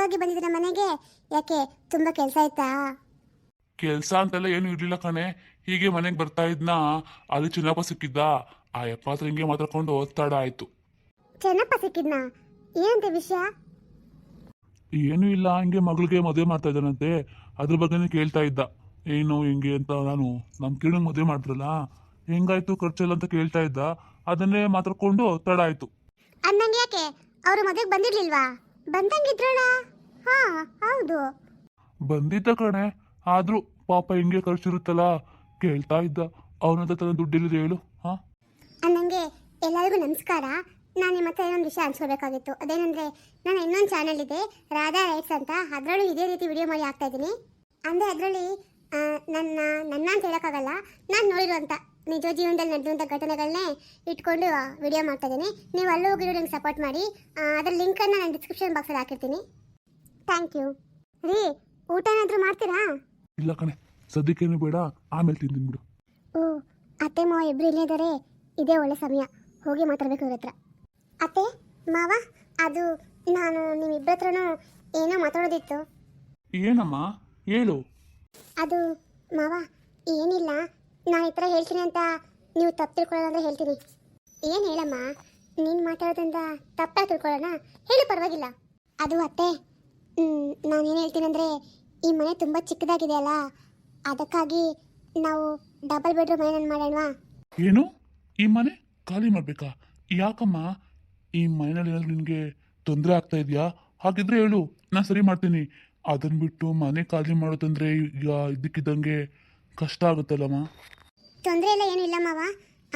ತಡವಾಗಿ ಬಂದಿದ್ರ ಮನೆಗೆ? ಯಾಕೆ ತುಂಬಾ ಕೆಲಸ ಆಯ್ತಾ? ಕೆಲಸ ಅಂತೆಲ್ಲ ಏನು ಇರ್ಲಿಲ್ಲ ಕಣೆ. ಹೀಗೆ ಮನೆಗೆ ಬರ್ತಾ ಇದ್ನ, ಅಲ್ಲಿ ಚಿನ್ನಪ್ಪ ಸಿಕ್ಕಿದ್ದ. ಆ ಯಪ್ಪ ಹತ್ರ ಹಿಂಗೆ ಮಾತಾಡ್ಕೊಂಡು ತಡ ಆಯ್ತು. ಚೆನ್ನಪ್ಪ ಸಿಕ್ಕಿದ್ನಾ? ಏನಂತೆ ವಿಷಯ? ಏನೂ ಇಲ್ಲ, ಹಿಂಗೆ ಮಗಳಿಗೆ ಮದುವೆ ಮಾಡ್ತಾ ಇದ್ದಾನಂತೆ. ಅದ್ರ ಬಗ್ಗೆನೇ ಕೇಳ್ತಾ ಇದ್ದ. ಏನು ಹಿಂಗೆ ಅಂತ. ನಮ್ಮ ಕಿರಣ್ ಮದುವೆ ಮಾಡಿದ್ರಲ್ಲ, ಹೆಂಗಾಯ್ತು ಖರ್ಚೆಲ್ಲ ಅಂತ ಕೇಳ್ತಾ ಇದ್ದ. ಅದನ್ನೇ ಮಾತಾಡ್ಕೊಂಡು ತಡ ಆಯ್ತು. ಅಂದಂಗೆ ಯಾಕೆ ಅವರು ಮದುವೆಗೆ ಬಂದಿರ್ಲಿಲ್ವಾ? ಬಂದಂಗಿದ್ರಣ? ಹಾ, ಹೌದು. ಬಂದಿದ್ದ ಕಣೆ, ಆದ್ರೂ ಪಾಪ ಹಿಂಗೆ ಖರ್ಚಿರುತ್ತಲ್ಲ, ಕೇಳ್ತಾ ಇದ್ದ. ಅವನಂತ ತನ್ನ ದುಡ್ಡಿಲ್ಲದೆ ಹೇಳು. ಹಾ, ಅಂದಂಗೆ ಎಲ್ಲರಿಗೂ ನಮಸ್ಕಾರ. ನಾನು ನಿಮ್ಮ ಹತ್ರ ಇನ್ನೊಂದು ವಿಷಯ ಹಂಚ್ಕೋಬೇಕಾಗಿತ್ತು. ಅದೇನಂದ್ರೆ, ನನ್ನ ಇನ್ನೊಂದು ಚಾನಲ್ ಇದೆ, ರಾಧಾ ರೈಟ್ಸ್ ಅಂತ. ಅದರಲ್ಲೂ ಇದೇ ರೀತಿ ವಿಡಿಯೋ ಮಾಡಿ ಹಾಕ್ತಾ ಇದ್ದೀನಿ. ಅಂದರೆ ಅದರಲ್ಲಿ ನನ್ನ ಅಂತ ಹೇಳೋಕ್ಕಾಗಲ್ಲ, ನಾನು ನೋಡಿರುವಂಥ ನಿಜ ಜೀವನದಲ್ಲಿ ನಡೆದಂಥ ಘಟನೆಗಳನ್ನೇ ಇಟ್ಕೊಂಡು ವಿಡಿಯೋ ಮಾಡ್ತಾ ಇದ್ದೀನಿ. ನೀವು ಅಲ್ಲೂ ಹೋಗಿರೋ ನಂಗೆ ಸಪೋರ್ಟ್ ಮಾಡಿ. ಅದರ ಲಿಂಕನ್ನು ನಾನು ಡಿಸ್ಕ್ರಿಪ್ಷನ್ ಬಾಕ್ಸಲ್ಲಿ ಹಾಕಿರ್ತೀನಿ. ಥ್ಯಾಂಕ್ ಯು ರೀ. ಊಟ ಏನಾದರೂ ಮಾಡ್ತೀರಾ? ಇಲ್ಲ ಕಣೆ, ಸದ್ಯಕ್ಕೇನು ಬೇಡ, ಆಮೇಲೆ ತಿಂದಿನ್ ಬಿಡು. ಓ, ಅತ್ತೆ ಮಾವ ಇಬ್ಬರು ಇಲ್ಲೇ ಇದ್ದಾರೆ. ಇದೇ ಒಳ್ಳೆ ಸಮಯ, ಹೋಗಿ ಮಾತಾಡಬೇಕು ಇವ್ರ ಹತ್ರ. ಅತ್ತೆ ಮಾವ, ಅದು ನಾನು ನಿಮ್ಮಿಬ್ಬರ ಹತ್ರನೂ ಏನೋ ಮಾತಾಡೋದಿತ್ತು. ಏನಮ್ಮ, ಹೇಳು. ಅದು ಮಾವ, ಏನಿಲ್ಲ, ನಾನು ಈ ಥರ ಹೇಳ್ತೀನಿ ಅಂತ ನೀವು ತಪ್ಪು ತಿಳ್ಕೊಳ್ಳೋದಂದ್ರೆ ಹೇಳ್ತೀನಿ. ಏನು ಹೇಳಮ್ಮ, ನೀನು ಮಾತಾಡೋದ್ರಿಂದ ತಪ್ಪಾಗಿ ತಿಳ್ಕೊಳ್ಳೋಣ, ಹೇಳು, ಪರವಾಗಿಲ್ಲ. ಅದು ಅತ್ತೆ, ನಾನೇನು ಹೇಳ್ತೀನಂದರೆ, ಈ ಮನೆ ತುಂಬ ಚಿಕ್ಕದಾಗಿದೆ ಅಲ್ಲ, ಅದಕ್ಕಾಗಿ ನಾವು ಡಬಲ್ ಬೆಡ್ರೂಮ್ ಏನೇನು ಮಾಡೋಣವಾ? ಏನು, ಈ ಮನೆ ಖಾಲಿ ಮಾಡ್ಬೇಕಾ? ಯಾಕಮ್ಮ, ಈ ಮನೆಯಲ್ಲಿ ಏನಾದ್ರು ನಿನಗೆ ತೊಂದರೆ ಆಗ್ತಾ ಇದೆಯಾ? ಹಾಗಿದ್ರೆ ಹೇಳು, ನಾನು ಸರಿ ಮಾಡ್ತೀನಿ. ಅದನ್ನ ಬಿಟ್ಟು ಮನೆ ಖಾಲಿ ಮಾಡೋದಂದ್ರೆ ಈಗ ಇದ್ದಕ್ಕಿದ್ದಂಗೆ ಕಷ್ಟ ಆಗುತ್ತಲ್ಲಮ್ಮ. ತೊಂದರೆ ಎಲ್ಲ ಏನೂ ಇಲ್ಲ ಮಾವ.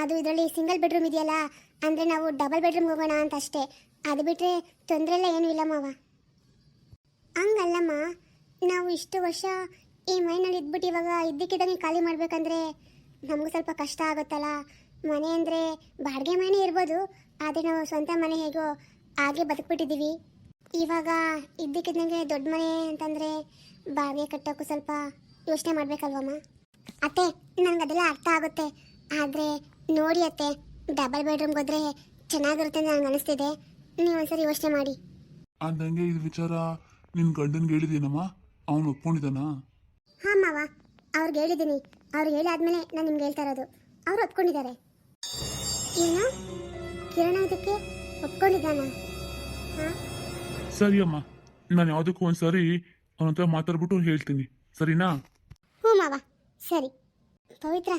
ಅದು ಇದರಲ್ಲಿ ಸಿಂಗಲ್ ಬೆಡ್ರೂಮ್ ಇದೆಯಲ್ಲ, ಅಂದರೆ ನಾವು ಡಬಲ್ ಬೆಡ್ರೂಮ್ಗೆ ಹೋಗೋಣ ಅಂತ ಅಷ್ಟೇ. ಅದು ಬಿಟ್ಟರೆ ತೊಂದರೆ ಎಲ್ಲ ಏನೂ ಇಲ್ಲ ಮಾವ. ಹಂಗಲ್ಲಮ್ಮ, ನಾವು ಇಷ್ಟು ವರ್ಷ ಈ ಮನೆಯಲ್ಲಿ ಇದ್ಬಿಟ್ಟು ಇವಾಗ ಇದ್ದಕ್ಕಿದ್ದಂಗೆ ಖಾಲಿ ಮಾಡಬೇಕಂದ್ರೆ ನಮಗೂ ಸ್ವಲ್ಪ ಕಷ್ಟ ಆಗುತ್ತಲ್ಲ. ಮನೆ ಅಂದರೆ ಬಾಡಿಗೆ ಮನೆ ಇರ್ಬೋದು, ಆದರೆ ನಾವು ಸ್ವಂತ ಮನೆ ಹೇಗೋ ಹಾಗೆ ಬದುಕ್ಬಿಟ್ಟಿದ್ದೀವಿ. ಇವಾಗ ಇದ್ದಕ್ಕಿದ್ದಂಗೆ ದೊಡ್ಡ ಮನೆ ಅಂತಂದರೆ ಬಾಡಿಗೆ ಕಟ್ಟೋಕ್ಕೂ ಸ್ವಲ್ಪ ಯೋಚನೆ ಮಾಡಬೇಕಲ್ವಮ್ಮ. ಅತ್ತೆ, ನನಗೆ ಅದೆಲ್ಲ ಅರ್ಥ ಆಗುತ್ತೆ. ಆದರೆ ನೋಡಿ ಅತ್ತೆ, ಡಬಲ್ ಬೆಡ್ರೂಮ್ಗೆ ಹೋದರೆ ಚೆನ್ನಾಗಿರುತ್ತೆ ಅಂತ ನನಗೆ ಅನಿಸ್ತಿದೆ. ನೀವು ಒಂದ್ಸರಿ ಯೋಚನೆ ಮಾಡಿ. ಅಂದಂಗೆ ಇದು ವಿಚಾರ ನಿನ್ನ ಗಂಡನ್ಗೆ ಹೇಳಿದ್ದೀನಮ್ಮ, ಅವನು ಒಪ್ಕೊಂಡಿದ್ದಾನಾ? ಹಾಂ ಮಾವ, ಅವ್ರಿಗೆ ಹೇಳಿದ್ದೀನಿ. ಅವ್ರಿಗೆ ಹೇಳಾದ್ಮೇಲೆ ನಾನು ನಿಮ್ಗೆ ಹೇಳ್ತಾ ಇರೋದು. ಅವ್ರು ಒಪ್ಕೊಂಡಿದ್ದಾರೆ. ಏನು, ಕಿರಣ ಇದಕ್ಕೆ ಒಪ್ಕೊಂಡಿದ್ದಾನ? ಹಾಂ, ಸರಿ ಅಮ್ಮ, ನಾನು ಯಾವುದಕ್ಕೂ ಒಂದ್ಸರಿ ಅವನ ಹತ್ರ ಮಾತಾಡ್ಬಿಟ್ಟು ಹೇಳ್ತೀನಿ, ಸರಿನಾ? ಹ್ಞೂ ಮಾವ, ಸರಿ. ಪವಿತ್ರ,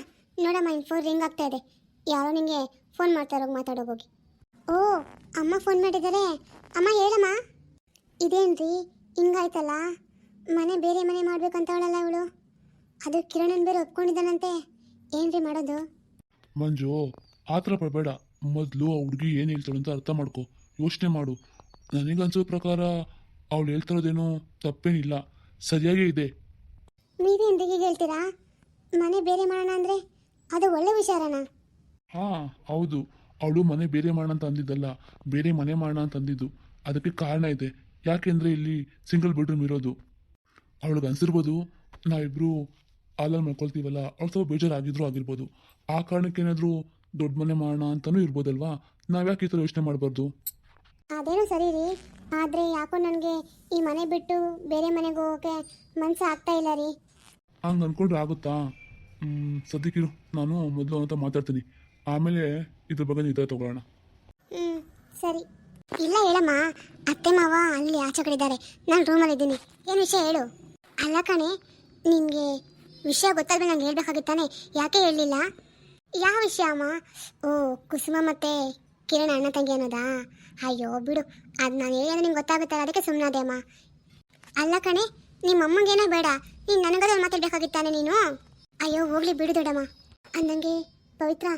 ನೋಡಮ್ಮ, ನಿನ್ನ ಫೋನ್ ರಿಂಗ್ ಆಗ್ತಾ ಇದೆ. ಯಾರೋ ನಿಮಗೆ ಫೋನ್ ಮಾಡ್ತಾರೋಗಿ ಮಾತಾಡೋಗೋಗಿ. ಓ, ಅಮ್ಮ ಫೋನ್ ಮಾಡಿದ್ದಾರೆ. ಅಮ್ಮ ಹೇಳಮ್ಮ. ಇದೇನ್ರಿ ಹಿಂಗಾಯ್ತಲ್ಲ, ಮನೆ ಬೇರೆ ಮನೆ ಮಾಡ್ಬೇಕಂತ ಅವಳಲ್ಲ ಇವಳು. ಅದು ಕಿರಣನ್ ಬೇರೆ ಒಪ್ಕೊಂಡಿದ್ದಾನಂತೆ. ಏನ್ರಿ ಮಾಡೋದು? ಮಂಜು, ಆ ಥರ ಪಡಬೇಡ. ಮೊದಲು ಆ ಹುಡುಗಿ ಏನು ಹೇಳ್ತಾಳೆ ಅಂತ ಅರ್ಥ ಮಾಡ್ಕೊ, ಯೋಚನೆ ಮಾಡು. ನನಗನ್ಸೋ ಪ್ರಕಾರ ಅವಳು ಹೇಳ್ತಿರೋದೇನೋ ತಪ್ಪೇನಿಲ್ಲ, ಸರಿಯಾಗೇ ಇದೆ. ನೀವೇನು ಹೀಗೆ ಹೇಳ್ತೀರಾ? ಮನೆ ಬೇರೆ ಮಾಡೋಣ ಅಂದರೆ ಅದು ಒಳ್ಳೆ ವಿಚಾರನಾ? ಹಾಂ ಹೌದು, ಅವಳು ಮನೆ ಬೇರೆ ಮಾಡೋಣ ಅಂತ ಅಂದಿದ್ದಲ್ಲ, ಬೇರೆ ಮನೆ ಮಾಡೋಣ ಅಂತ ಅಂದಿದ್ದು. ಅದಕ್ಕೆ ಕಾರಣ ಇದೆ. ಯಾಕೆಂದರೆ ಇಲ್ಲಿ ಸಿಂಗಲ್ ಬೆಡ್ರೂಮ್ ಇರೋದು. ಅವಳಿಗೆ ಅನ್ಸಿರ್ಬೋದು ನಾವಿಬ್ಬರು ಹಾಲಲ್ಲಿ ಮಾಡ್ಕೊಳ್ತೀವಲ್ಲ, ಅವಳು ಸ್ವಲ್ಪ ಬೇಜಾರಾಗಿದ್ರು ಆಗಿರ್ಬೋದು. ಆ ಕಾರಣಕ್ಕೇನಾದರೂ ದೊಡ್ಡ ಮನೆ ಮಾಡೋಣ ಅಂತಲೂ ಇರ್ಬೋದಲ್ವಾ. ನಾವ್ಯಾಕೆ ಈ ಥರ ಯೋಚನೆ ಮಾಡಬಾರ್ದು? ಅದೇನೋ ಸರಿ ರೀ, ಆದರೆ ಯಾಕೋ ನನಗೆ ಈ ಮನೆ ಬಿಟ್ಟು ಬೇರೆ ಮನೆಗೆ ಹೋಗೋಕ್ಕೆ ಮನಸ್ಸು ಆಗ್ತಾ ಇಲ್ಲ ರೀ. ಹಂಗೆ ಅಂದ್ಕೊಂಡ್ರೆ ಆಗುತ್ತಾ? ಸದ್ಯಕ್ಕಿರು, ನಾನು ಮೊದಲು ಅಂತ ಮಾತಾಡ್ತೀನಿ, ಆಮೇಲೆ ಇದ್ರ ಬಗ್ಗೆ ನಿರ್ಧಾರ ತಗೊಳ್ಳೋಣ. ಸರಿ. ಇಲ್ಲ ಹೇಳಮ್ಮ, ಅತ್ತೆ ಮಾವ ಅಲ್ಲಿ ಆಚೆ ಕಡೆ ಇದ್ದಾರೆ, ನಾನು ರೂಮಲ್ಲಿದ್ದೀನಿ. ಏನು ವಿಷಯ ಹೇಳು. ಅಲ್ಲ ಕಣೆ, ನಿನಗೆ ವಿಷಯ ಗೊತ್ತಾದ್ಮೇಲೆ ನಂಗೆ ಹೇಳ್ಬೇಕಾಗಿತ್ತಾನೆ, ಯಾಕೆ ಹೇಳಲಿಲ್ಲ? ಯಾವ ವಿಷಯ ಅಮ್ಮ? ಓ, ಕುಸುಮ ಮತ್ತೆ ಕಿರಣ್ ಅಣ್ಣ ತಂಗಿ ಅನ್ನೋದಾ? ಅಯ್ಯೋ ಬಿಡು, ಅದು ನಾನು ಹೇಳಿದ್ರೆ ನಿಂಗೆ ಗೊತ್ತಾಗುತ್ತಲ್ಲ, ಅದಕ್ಕೆ ಸುಮ್ಮನಾದೆ ಅಮ್ಮ. ಅಲ್ಲ ಕಣೆ, ನಿಮ್ಮ ಅಮ್ಮಂಗೇನೋ ಬೇಡ, ನೀನು ನನಗದ ಮಾತಾಡ್ಬೇಕಾಗಿತ್ತಾನೆ ನೀನು. ಅಯ್ಯೋ ಹೋಗ್ಲಿ ಬಿಡು ದೊಡ್ಡಮ್ಮ. ಅಂದಂಗೆ ಪವಿತ್ರ,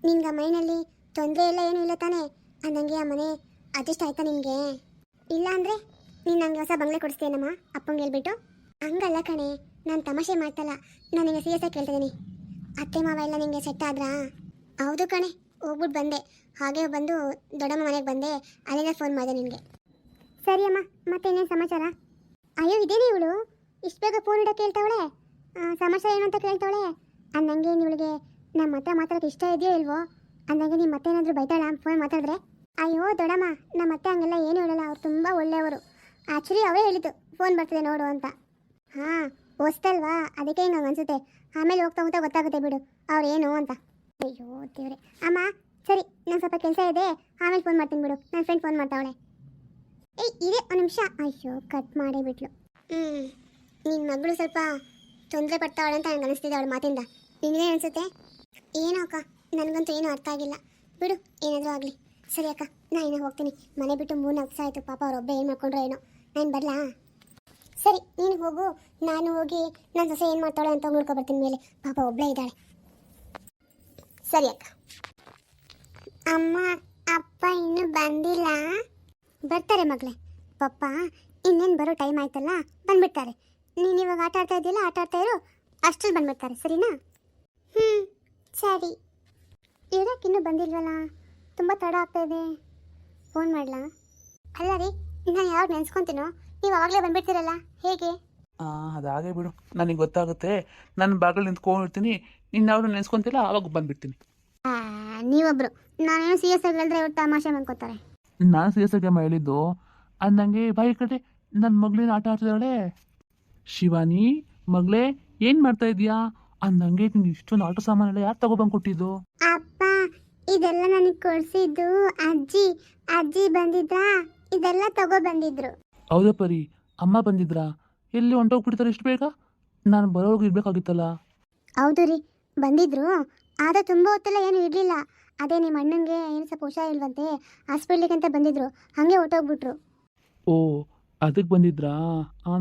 ನಿನ್ಗೆ ಆ ಮನೆಯಲ್ಲಿ ತೊಂದರೆ ಎಲ್ಲ ಏನೂ ಇಲ್ಲ ತಾನೆ? ಅಂದಂಗೆ ಆ ಮನೆ ಅಡ್ಜಸ್ಟ್ ಆಯ್ತಾ ನಿನಗೆ? ಇಲ್ಲ ಅಂದರೆ ನೀನು ನನಗೆ ಹೊಸ ಬಂಗ್ಲೆ ಕೊಡಿಸ್ತೇನಮ್ಮ ಅಪ್ಪಂಗೆ ಹೇಳ್ಬಿಟ್ಟು? ಹಂಗಲ್ಲ ಕಣೆ, ನಾನು ತಮಾಷೆ ಮಾಡ್ತಲ್ಲ, ನಾನು ನಿಮಗೆ ಸೀರಿಯಸ್ ಆಗಿ ಕೇಳ್ತಿದ್ದೀನಿ. ಅತ್ತೆ ಮಾವ ಎಲ್ಲ ನಿಮಗೆ ಸೆಟ್ ಆದ್ರಾ? ಹೌದು ಕಣೆ, ಹೋಗ್ಬಿಟ್ಟು ಬಂದೆ. ಹಾಗೆ ಬಂದು ದೊಡ್ಡಮ್ಮ ಮನೆಗೆ ಬಂದೆ, ಅಲ್ಲಿಂದ ಫೋನ್ ಮಾಡಿದೆ ನಿನಗೆ. ಸರಿ ಅಮ್ಮ, ಮತ್ತೆ ಇನ್ನೇನು ಸಮಾಚಾರ? ಅಯ್ಯೋ ಇದೇನೇ ಇವಳು ಇಷ್ಟು ಬೇಗ ಫೋನ್ ಇಡೋಕ್ಕೆ ಹೇಳ್ತಾವಳೆ, ಸಮಾಚಾರ ಏನು ಅಂತ ಕೇಳ್ತಾವಳೆ. ಅಂದಂಗೆ ಇವಳಿಗೆ ನಮ್ಮ ಹತ್ರ ಮಾತಾಡೋಕ್ಕೆ ಇಷ್ಟ ಇದೆಯೋ ಇಲ್ವೋ? ಅಂದಂಗೆ ನಿಮ್ಮ ಮತ್ತೆ ಏನಾದರೂ ಬೈತಾಳ ಫೋನ್ ಮಾತಾಡಿದ್ರೆ? ಅಯ್ಯೋ ದೊಡ್ಡಮ್ಮ, ನಮ್ಮ ಅತ್ತೆ ಹಂಗೆಲ್ಲ ಏನು ಹೇಳಲ್ಲ, ಅವ್ರು ತುಂಬ ಒಳ್ಳೆಯವರು. ಆ್ಯಕ್ಚುಲಿ ಅವರೇ ಹೇಳಿದ್ದು ಫೋನ್ ಬರ್ತಿದೆ ನೋಡು ಅಂತ. ಹಾಂ ಹೊಸ್ತಲ್ವಾ ಅದಕ್ಕೆ ಹಿಂಗೆ ಅನ್ಸುತ್ತೆ. ಆಮೇಲೆ ಹೋಗ್ತಾ ಹೋಗ್ತಾ ಗೊತ್ತಾಗುತ್ತೆ ಬಿಡು ಅವ್ರೇನು ಅಂತ. ಅಯ್ಯೋ ದೇವ್ರೆ. ಅಮ್ಮ ಸರಿ, ನಂಗೆ ಸ್ವಲ್ಪ ಕೆಲಸ ಇದೆ, ಆಮೇಲೆ ಫೋನ್ ಮಾಡ್ತೀನಿ ಬಿಡು. ನನ್ನ ಫ್ರೆಂಡ್ ಫೋನ್ ಮಾಡ್ತಾವಳೆ. ಏಯ್ ಇದೇ ಒಂದು ನಿಮಿಷ. ಅಯ್ಯೋ ಕಟ್ ಮಾಡೇ ಬಿಟ್ಲು. ನಿನ್ನ ಮಗಳು ಸ್ವಲ್ಪ ತೊಂದರೆ ಪಡ್ತಾವಳೆ ಅಂತ ನನಗೆ ಅನಿಸ್ತಿದೆ ಅವಳ ಮಾತಿಂದ. ನಿನಗೇ ಅನಿಸುತ್ತೆ? ಏನೋ ಅಕ್ಕ, ನನಗಂತೂ ಏನೂ ಅರ್ಥ ಆಗಿಲ್ಲ. ಬಿಡು, ಏನಾದರೂ ಆಗಲಿ. ಸರಿ ಅಕ್ಕ, ನಾನು ಇನ್ನೂ ಹೋಗ್ತೀನಿ. ಮನೆ ಬಿಟ್ಟು 3-4 ದಿವಸ ಆಯಿತು. ಪಾಪ ಅವರೊಬ್ಬೇ ಏನು ಮಾಡ್ಕೊಂಡ್ರೋ ಏನೋ. ನಾನು ಬರಲಾ? ಸರಿ, ನೀನು ಹೋಗು. ನಾನು ಹೋಗಿ ನನ್ನ ಸೊಸೆ ಏನು ಮಾಡ್ತಾಳೆ ಅಂತ ನೋಡ್ಕೊಬರ್ತೀನಿ ಮೇಲೆ. ಪಾಪ ಒಬ್ಬಳೇ ಇದ್ದಾಳೆ. ಸರಿ ಅಕ್ಕ. ಅಮ್ಮ ಅಪ್ಪ ಇನ್ನೂ ಬಂದಿಲ್ಲ? ಬರ್ತಾರೆ ಮಗಳೇ. ಪಪ್ಪ ಇನ್ನೇನು ಬರೋ ಟೈಮ್ ಆಯ್ತಲ್ಲ, ಬಂದ್ಬಿಡ್ತಾರೆ. ನೀನು ಇವಾಗ ಆಟ ಆಡ್ತಾ ಇದೆಯಲ್ಲ, ಆಟ ಆಡ್ತಾ ಇರು, ಅಷ್ಟರಲ್ಲಿ ಬಂದ್ಬಿಡ್ತಾರೆ. ಸರಿನಾ? ಸರಿ. ಇರೋಕೆ ಇನ್ನೂ ಬಂದಿಲ್ವಲ್ಲ, ತುಂಬ ತಡ ಆಗ್ತಾ ಇದೆ. ಫೋನ್ ಮಾಡಲಾ? ಅಲ್ಲ ರೀ, ನಾನು ಯಾವಾಗ ನೆನೆಸ್ಕೊತೀನೋ ನೀವು ಆವಾಗಲೇ ಬಂದ್ಬಿಡ್ತೀರಲ್ಲ, ಹೇಗೆ? ಅದಾಗೆ ಬಿಡು, ನನಗೆ ಗೊತ್ತಾಗುತ್ತೆ. ನನ್ನ ಬಾಗಿಲು ನಿಂತ್ಕೊಂಡಿರ್ತೀನಿ, ಇನ್ಯಾವುದು ನೆನೆಸ್ಕೊಂತಿಲ್ಲ, ಆವಾಗ ಬಂದುಬಿಡ್ತೀನಿ. ನೀವೊಬ್ರು, ನಾನೇನು ಸೀರಿಯಸ್ ಆಗಿ ಹೇಳಿದ್ರೆ ಇವ್ರು ತಮಾಷೆ ಮಾಡ್ಕೋತಾರೆ. ನಾನು ಸೀರಿಯಸ್ ಆಗಿ ಹೇಳಿದ್ದು. ಅದು ನನಗೆ ಬಾಯಿ ಕಡೆ ನನ್ನ ಮಗಳೇನು ಆಟ ಆಡ್ತಿದ್ದಾಳೆ. ಶಿವಾನಿ ಮಗಳೇ ಏನು ಮಾಡ್ತಾ ಇದೀಯಾ ಅಂದಂಗೆ, ನಿಂಗೆ ಇಷ್ಟೊಂದು ಆಟೋ ಸಾಮಾನೆಲ್ಲ ಯಾರು ತಗೊಬಂದು ಕೊಟ್ಟಿದ್ದು? ಅಪ್ಪ ಇದೆಲ್ಲ ನನಗೆ ಕೊಡಿಸಿದ್ದು ಅಜ್ಜಿ ಬಂದಿದ್ರಾ, ಇದೆಲ್ಲ ತಗೋ ಬಂದಿದ್ರು. ಹೌದಾ ಪರಿ, ಅಮ್ಮ ಬಂದಿದ್ರಾ? ಎಲ್ಲಿ ಹೊಂಟೋಗ್ಬಿಡ್ತಾರೆ ಇಷ್ಟು ಬೇಗ? ನಾನು ಬರೋರ್ಗು ಇರಬೇಕಾಗಿತ್ತಲ್ಲ. ಹೌದು ರೀ, ಬಂದಿದ್ರು. ಆದರೆ ತುಂಬ ಹೊತ್ತೆಲ್ಲ ಏನು ಇರಲಿಲ್ಲ. ಅದೇ ನಿಮ್ಮ ಅಣ್ಣನಿಗೆ ಏನು ಸ್ವಲ್ಪ ಹುಷಾರಿಲ್ವಂತೆ, ಹಾಸ್ಪಿಟ್ಲಿಗೆ ಅಂತ ಬಂದಿದ್ರು. ಹಾಗೆ ಹೊಟ್ಟೋಗ್ಬಿಟ್ರು. ಓ, ಅದಕ್ಕೆ ಬಂದಿದ್ರಾ?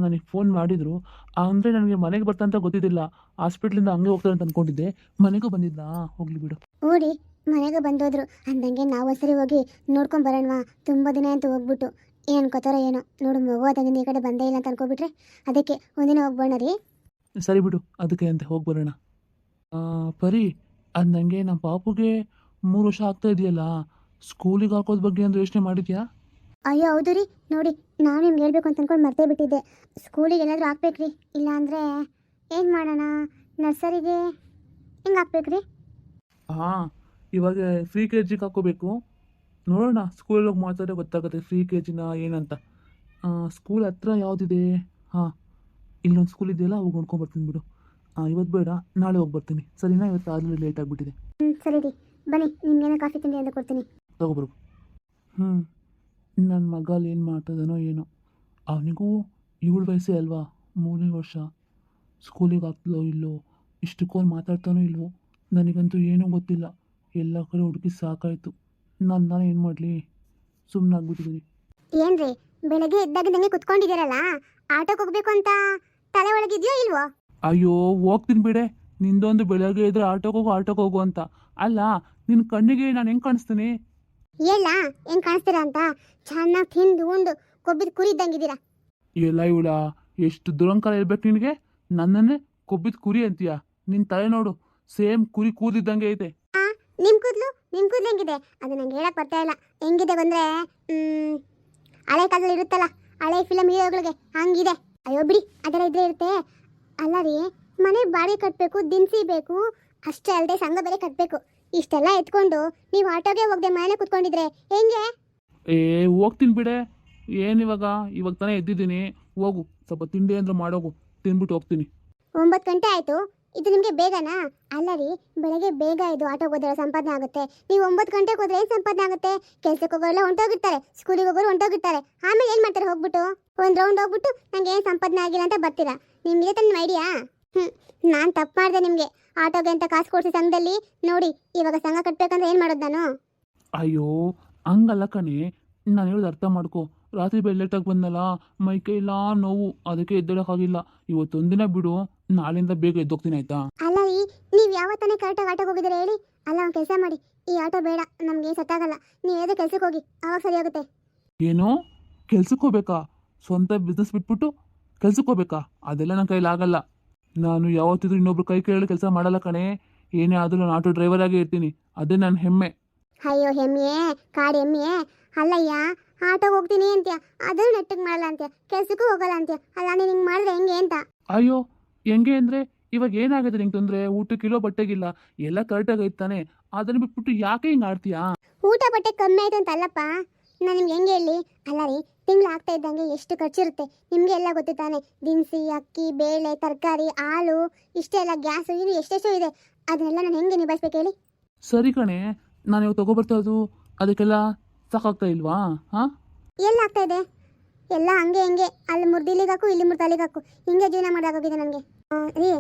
ನನಗೆ ಫೋನ್ ಮಾಡಿದರು. ಅಂದರೆ ನನಗೆ ಮನೆಗೆ ಬರ್ತಾಂತ ಗೊತ್ತಿದ್ದಿಲ್ಲ. ಹಾಸ್ಪಿಟ್ಲಿಂದ ಹಂಗೆ ಹೋಗ್ತಾರೆ ಅಂತ ಅಂದ್ಕೊಂಡಿದ್ದೆ. ಮನೆಗೂ ಬಂದಿದ್ರಾ? ಹೋಗ್ಲಿ ಬಿಡು. ಓಡಿ ಮನೆಗೆ ಬಂದೋದ್ರು ಅಂದಂಗೆ ನಾವು ಸರಿ ಹೋಗಿ ನೋಡ್ಕೊಂಡು ಬರೋಣವಾ? ತುಂಬ ದಿನ ಅಂತೂ ಹೋಗ್ಬಿಟ್ಟು ಏನು ಅನ್ಕೋತಾರೋ ಏನೋ. ನೋಡು, ಮಗು ಅದಂಗಿಂದ ಈ ಕಡೆ ಬಂದೇ ಇಲ್ಲ ಅಂತ ಅನ್ಕೋಬಿಟ್ರೆ, ಅದಕ್ಕೆ ಒಂದಿನ ಹೋಗ್ಬೋಣ ರೀ. ಸರಿ ಬಿಡು, ಅದಕ್ಕೆ ಅಂತ ಹೋಗಿ ಬರೋಣ. ಪರಿ, ಅದು ನನಗೆ ನಮ್ಮ ಪಾಪುಗೆ 3 ವರ್ಷ ಆಗ್ತಾ ಇದೆಯಲ್ಲ, ಸ್ಕೂಲಿಗೆ ಹಾಕೋದ್ ಬಗ್ಗೆ ಅಂದ್ರೆ ಯೋಚನೆ ಮಾಡಿದ್ಯಾ? ಅಯ್ಯೋ ಹೌದು ರೀ, ನೋಡಿ ನಾನು ನಿಮ್ಗೆ ಹೇಳ್ಬೇಕು ಅಂತ ಅಂದ್ಕೊಂಡು ಮರ್ತೇ ಬಿಟ್ಟಿದ್ದೆ. ಸ್ಕೂಲಿಗೆ ಎಲ್ಲಾದರೂ ಹಾಕ್ಬೇಕ್ರಿ, ಇಲ್ಲಾಂದರೆ ಏನು ಮಾಡೋಣ, ನರ್ಸರಿಗೆ ಹಿಂಗೆ ಹಾಕ್ಬೇಕ್ರಿ. ಹಾಂ, ಇವಾಗ ಫ್ರೀ ಕೆ ಜಿಗೆ ಹಾಕೋಬೇಕು. ನೋಡೋಣ, ಸ್ಕೂಲಲ್ಲಿ ಹೋಗಿ ಮಾತಾಡೋ ಗೊತ್ತಾಗುತ್ತೆ ಫ್ರೀ ಕೆ ಜಿನ ಏನಂತ. ಸ್ಕೂಲ್ ಹತ್ರ ಯಾವುದಿದೆ? ಹಾಂ, ಇಲ್ಲೊಂದು ಸ್ಕೂಲ್ ಇದೆಯಲ್ಲ, ಹೋಗಿ ನೋಡ್ಕೊಂಬರ್ತೀನಿ ಬಿಡು. ಇವತ್ತು ಬೇಡ, ನಾಳೆ ಹೋಗಿ ಬರ್ತೀನಿ. ಸರಿನಾ? ಇವತ್ತು ಆಲ್ರೆಡಿ ಲೇಟ್ ಆಗಿಬಿಟ್ಟಿದೆ. ಸರಿ ರೀ, ಬನ್ನಿ, ನಿಮ್ಗೇನೋ ಕಾಫಿ ತಿಂಡಿ ಅಂತ ಕೊಡ್ತೀನಿ. ತಗೋಬರ್ಬೇಕು. ನನ್ನ ಮಗ ಏನು ಮಾಡ್ತದನೋ ಏನೋ. ಅವನಿಗೂ 7 ವಯಸ್ಸೇ ಅಲ್ವಾ, 3ನೇ ವರ್ಷ. ಸ್ಕೂಲಿಗೆ ಹಾಕ್ಲೋ ಇಲ್ಲೋ, ಇಷ್ಟಕ್ಕೊಂದು ಮಾತಾಡ್ತಾನೋ ಇಲ್ವೋ, ನನಗಂತೂ ಏನೂ ಗೊತ್ತಿಲ್ಲ. ಎಲ್ಲ ಕಡೆ ಹುಡುಕಿ ಸಾಕಾಯಿತು. ನಾನು ಏನು ಮಾಡಲಿ, ಸುಮ್ಮನೆ ಆಗ್ಬಿಟ್ಟಿದ್ದೀನಿ. ಏನ್ರಿ ಬೆಳಗ್ಗೆ ಎದ್ದಾಗಿದ್ದಂಗೆ ಕುತ್ಕೊಂಡಿದ್ದೀರಲ್ಲ, ಆಟೋಕ್ಕೆ ಹೋಗ್ಬೇಕು ಅಂತ ತಲೆ ಒಳಗಿದ್ಯೋ ಇಲ್ವೋ? ಅಯ್ಯೋ ಹೋಗ್ತೀನಿ ಬಿಡೆ. ನಿಂದೊಂದು ಬೆಳಗ್ಗೆ ಇದ್ರೆ ಆಟೋಗೆ ಹೋಗು ಅಂತ. ಅಲ್ಲ, ನಿನ್ನ ಕಣ್ಣಿಗೆ ನಾನು ಹೆಂಗೆ ಕಾಣಿಸ್ತೀನಿ? ಎಲ್ಲ ಹೆಂಗ್ ಕಾಣಿಸ್ತೀರಾ ಅಂತ, ಚೆನ್ನಾಗಿ ತಿಂದು ಉಂಡು ಕೊಬ್ಬಿದ ಕುರಿ ಇದ್ದಂಗಿದ್ದೀರಾ. ಎಲ್ಲ ಇವಳ ಎಷ್ಟು ದುರಂಕಾರ ಇರ್ಬೇಕು ನಿನಗೆ. ನನ್ನನ್ನೇ ಕೊಬ್ಬಿದ ಕುರಿ ಅಂತೀಯ? ನಿನ್ನ ತಲೆ ನೋಡು, ಸೇಮ್ ಕುರಿ ಕೂದಿದ್ದಂಗೆ ಐತೆ. ನಿಮ್ ಕೂದ್ಲು ಹೆಂಗಿದೆ ಅದು ನಂಗೆ ಹೇಳಕ್ ಬರ್ತಾ ಇಲ್ಲ. ಹೆಂಗಿದೆ ಬಂದ್ರೆ ಹಳೆ ಕಾಲದಲ್ಲಿ ಇರುತ್ತಲ್ಲ, ಹಳೆ ಫಿಲಮ್ ಹೀರೋಗಳಿಗೆ ಹಂಗಿದೆ. ಅಯ್ಯೋ ಬಿಡಿ, ಅದೆಲ್ಲ ಇದ್ರೆ ಇರುತ್ತೆ. ಅಲ್ಲ ರೀ, ಮನೆ ಬಾಡಿಗೆ ಕಟ್ಟಬೇಕು, ದಿನಸಿ ಬೇಕು, ಅಷ್ಟೇ ಅಲ್ಲದೆ ಸಂಘ ಬೇರೆ ಕಟ್ಟಬೇಕು. ಇಷ್ಟೆಲ್ಲ ಎತ್ಕೊಂಡು ನೀವು ಆಟೋಗೆ ಹೋಗದೆ ಮನೆ ಕುತ್ಕೊಂಡಿದ್ರೆ ಹೆಂಗೆ? ಹೋಗ್ತೀನಿ ಬಿಡೆ. ಏನಿವಾಗ ತಾನೇ ಎದ್ದಿದ್ದೀನಿ. ಹೋಗು, ಸ್ವಲ್ಪ ತಿಂಡಿ ಅಂದ್ರೆ ಮಾಡೋಗು, ತಿನ್ಬಿಟ್ಟು ಹೋಗ್ತೀನಿ. 9 ಗಂಟೆ ಆಯಿತು, ಇದು ನಿಮಗೆ ಬೇಗನಾ? ಅಲ್ಲ ರೀ, ಬೆಳಗ್ಗೆ ಬೇಗ ಇದು ಆಟೋಗೆ ಹೋದ್ರೆ ಸಂಪಾದನೆ ಆಗುತ್ತೆ. ನೀವು 9 ಗಂಟೆಗೆ ಹೋದ್ರೆ ಏನು ಸಂಪಾದನೆ ಆಗುತ್ತೆ? ಕೆಲಸಕ್ಕೆ ಹೋಗೋರೆಲ್ಲ ಹೊಂಟೋಗಿರ್ತಾರೆ, ಸ್ಕೂಲಿಗೆ ಹೋಗೋರು ಹೊಂಟೋಗಿರ್ತಾರೆ. ಆಮೇಲೆ ಏನು ಮಾಡ್ತಾರೆ? ಹೋಗ್ಬಿಟ್ಟು ಒಂದು ರೌಂಡ್ ಹೋಗ್ಬಿಟ್ಟು ನಂಗೆ ಏನು ಸಂಪಾದನೆ ಆಗಿಲ್ಲ ಅಂತ ಬರ್ತೀರಾ? ನಿಮಗೆ ತಾನು ಐಡಿಯಾ? ನಾನು ತಪ್ಪು ಮಾಡಿದೆ ನಿಮಗೆ. ಆಟೋಗೆ ಅಂತ ಕಾಸು ಕೊಡಿಸಿ ಸಂಘದಲ್ಲಿ ನೋಡಿ, ಇವಾಗ ಸಂಘ ಕಟ್ಟಬೇಕಂದ್ರೆ ಏನು ಮಾಡೋದು ನಾನು? ಅಯ್ಯೋ ಹಂಗಲ್ಲ ಕಣೆ, ನಾನು ಹೇಳೋದು ಅರ್ಥ ಮಾಡ್ಕೊ. ರಾತ್ರಿ ಲೇಟಾಗಿ ಬಂದಲ್ಲ, ಮೈ ಕೈ ಎಲ್ಲ ನೋವು, ಅದಕ್ಕೆ ಎದ್ದೇಳೋಕ್ಕಾಗಿಲ್ಲ. ಇವತ್ತೊಂದಿನ ಬಿಡು, ನಾಳೆಯಿಂದ ಬೇಗ ಎದ್ದೋಗ್ತೀನಿ ಆಯ್ತಾ? ಅಲ್ಲ ರೀ, ನೀವು ಯಾವತ್ತಾನೆ ಕರೆಕ್ಟಾಗಿ ಆಟೋಗೆ ಹೋಗಿದ್ದೀರಾ ಹೇಳಿ? ಅಲ್ಲ, ಒಂದು ಕೆಲಸ ಮಾಡಿ, ಈ ಆಟೋ ಬೇಡ, ನಮಗೆ ಸತ್ತಾಗಲ್ಲ. ನೀವು ಯಾವುದೇ ಕೆಲಸಕ್ಕೆ ಹೋಗಿ, ಆವಾಗ ಸರಿ ಆಗುತ್ತೆ. ಏನೋ ಕೆಲ್ಸಕ್ಕೆ ಹೋಗ್ಬೇಕಾ? ಸ್ವಂತ ಬಿಸ್ನೆಸ್ ಬಿಟ್ಬಿಟ್ಟು ಕೆಲ್ಸಕ್ಕೆ ಹೋಗ್ಬೇಕಾ? ಅದೆಲ್ಲ ನನ್ನ ಕೈಲಾಗಲ್ಲ. ನಾನು ಯಾವತ್ತಿದ್ರೂ ಇನ್ನೊಬ್ರು ಕೈ ಕೇಳಿ ಕೆಲಸ ಮಾಡಲ್ಲ ಕಣೆ. ಏನೇ ಆದರೂ ನಾನು ಆಟೋ ಡ್ರೈವರ್ ಆಗೇ ಇರ್ತೀನಿ, ಅದೇ ನನ್ನ ಹೆಮ್ಮೆ. ಅಯ್ಯೋ ಹೆಮ್ಮೆ, ಕಾಡು ಹೆಮ್ಮೆ. ಅಲ್ಲಯ್ಯ, ಆಟೋಗೆ ಹೋಗ್ತೀನಿ ಅಂತ್ಯ, ಅದನ್ನು ನೆಟ್ಟಿಗೆ ಮಾಡಲ್ಲ ಅಂತ್ಯ, ಕೆಲ್ಸಕ್ಕೂ ಹೋಗಲ್ಲ ಅಂತ್ಯ. ಅಲ್ಲ ನೀನು ಹಿಂಗೆ ಮಾಡಿದ್ರೆ ಹೆಂಗೆ ಅಂತ? ಅಯ್ಯೋ ಹೆಂಗೆ ಅಂದರೆ, ಇವಾಗ ಏನಾಗುತ್ತೆ ನಿಂಗೆ ತೊಂದರೆ? ಊಟಕ್ಕಿಲ್ಲೋ ಬಟ್ಟೆಗಿಲ್ಲ, ಎಲ್ಲ ಕರೆಕ್ಟಾಗಿ ಐತಾನೆ. ಅದನ್ನು ಬಿಟ್ಬಿಟ್ಟು ಯಾಕೆ ಹಿಂಗೆ ಆಡ್ತೀಯಾ? ಊಟ ಬಟ್ಟೆ ಕಮ್ಮಿ ಆಯ್ತು ಅಂತ ಅಲ್ಲಪ್ಪ, ನಾನು ನಿಮ್ಗೆ ಹೆಂಗೆ ಹೇಳಿ? ಅಲ್ಲ ರೀ, ತಿಂಗಳು ಆಗ್ತಾ ಇದ್ದಂಗೆ ಎಷ್ಟು ಖರ್ಚಿರುತ್ತೆ ನಿಮಗೆ ಎಲ್ಲ ಗೊತ್ತು ತಾನೆ. ದಿನಸಿ, ಅಕ್ಕಿ, ಬೇಳೆ, ತರಕಾರಿ, ಹಾಲು, ಇಷ್ಟೇ ಎಲ್ಲ ಗ್ಯಾಸು, ಇದು ಎಷ್ಟೆಷ್ಟೋ ಇದೆ. ಅದನ್ನೆಲ್ಲ ನಾನು ಹೆಂಗೆ ನಿಭಾಯಿಸ್ಬೇಕು ಹೇಳಿ? ಸರಿ ಕಣೆ, ನಾನು ಇವಾಗ ತಗೊಬರ್ತಾ ಇರೋದು ಅದಕ್ಕೆಲ್ಲ ಸಾಕಾಗ್ತಾ ಇಲ್ವಾ? ಹಾಂ, ಎಲ್ಲ ಆಗ್ತಾ ಇದೆ, ಎಲ್ಲ ಹಂಗೆ ಹೆಂಗೆ ಅಲ್ಲಿ ಮುರ್ದು ಇಲ್ಲಿಗೆ ಹಾಕು, ಇಲ್ಲಿ ಮುರ್ದು ಅಲ್ಲಿಗೆ ಹಾಕು, ಹಿಂಗೆ ಜೀವನ ಮಾಡೋಕ್ಕಾಗಿದೆ ನನಗೆ. ರೀ,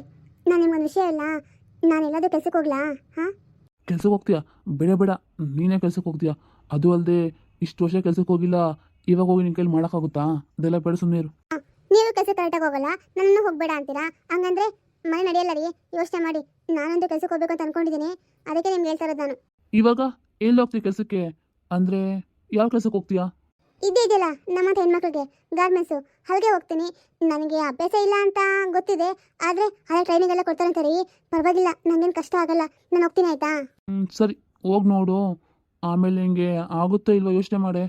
ನಾನು ನಿಮ್ಗೊಂದು ವಿಷಯ ಇಲ್ಲ, ನಾನು ಎಲ್ಲಾದರೂ ಕೆಲ್ಸಕ್ಕೆ ಹೋಗ್ಲಾ? ಹಾಂ, ಕೆಲ್ಸಕ್ಕೆ ಹೋಗ್ತೀಯಾ? ಬೇಡ ಬೇಡ, ನೀನೇ ಕೆಲ್ಸಕ್ಕೆ ಹೋಗ್ತೀಯಾ? ಅದು ಅಲ್ಲದೆ ಇಷ್ಟು ವರ್ಷ ಕೆಲ್ಸಕ್ಕೆ ಹೋಗಿಲ್ಲ, ಇವಾಗ ಹೋಗಿ ನಿನ್ನ ಕೈಲಿ ಮಾಡೋಕ್ಕಾಗುತ್ತಾ? ಅದೆಲ್ಲ ಬೇಡ, ಸುಮ್ಮನೆ ಇರು. ನೀವು ಕೆಲಸ ಕರೆಕ್ಟಾಗಿ ಹೋಗಲ್ಲ, ನನ್ನನ್ನು ಹೋಗಬೇಡ ಅಂತೀರಾ? ಹಂಗಂದ್ರೆ ಮನೆ ನಡೆಯಲ್ಲ ರೀ. ಯೋಚನೆ ಮಾಡಿ, ನಾನಂತೂ ಕೆಲ್ಸಕ್ಕೆ ಹೋಗ್ಬೇಕು ಅಂತ ಅನ್ಕೊಂಡಿದ್ದೀನಿ, ಅದಕ್ಕೆ ನಿಮ್ಗೆ ಹೇಳ್ತಾ ಇರೋದು ನಾನು. ಇವಾಗ ಎಲ್ಲಿ ಹೋಗ್ತೀಯ ಕೆಲಸಕ್ಕೆ? ಅಂದರೆ ಯಾವ ಕೆಲಸಕ್ಕೆ ಹೋಗ್ತೀಯಾ? ಇದ್ದೇ ಇದೆಯಲ್ಲ ನಮ್ಮಂಥ ಹೆಣ್ಮಕ್ಳಿಗೆ ಗಾರ್ಮೆಂಟ್ಸು, ಅಲ್ಲಿಗೆ ಹೋಗ್ತೀನಿ. ನನಗೆ ಅಭ್ಯಾಸ ಇಲ್ಲ ಅಂತ ಗೊತ್ತಿದೆ, ಆದರೆ ಅದೇ ಟ್ರೈನಿಂಗ್ ಎಲ್ಲ ಕೊಡ್ತಾರೆ ಅಂತ ರೀ. ಪರವಾಗಿಲ್ಲ, ನನಗೇನು ಕಷ್ಟ ಆಗಲ್ಲ, ನಾನು ಹೋಗ್ತೀನಿ ಆಯಿತಾ? ಸರಿ, ಹೋಗಿ ನೋಡು. ಆಮೇಲೆ ಹಿಂಗೆ ಆಗುತ್ತೋ ಇಲ್ವೋ ಯೋಚನೆ ಮಾಡೆ.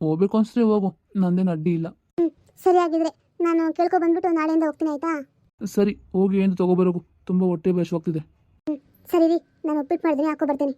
ಹೋಗ್ಬೇಕು ಅನಿಸಿದ್ರೆ ಹೋಗು, ನಂದೇನು ಅಡ್ಡಿ ಇಲ್ಲ. ಸರಿ ಆಗಿದ್ರೆ ನಾನು ಕೇಳ್ಕೊಬಂದ್ಬಿಟ್ಟು ನಾಳೆಯಿಂದ ಹೋಗ್ತೀನಿ ಆಯಿತಾ? ಸರಿ, ಹೋಗಿ ಏನು ತಗೋಬರೋಗು, ತುಂಬ ಹೊಟ್ಟೆ ಬೇಷವಾಗ್ತಿದೆ. ಸರಿ ರೀ, ನಾನು ಉಪ್ಪಿಟ್ಟು ಮಾಡಿದ್ದೀನಿ, ಹಾಕೋ ಬರ್ತೀನಿ.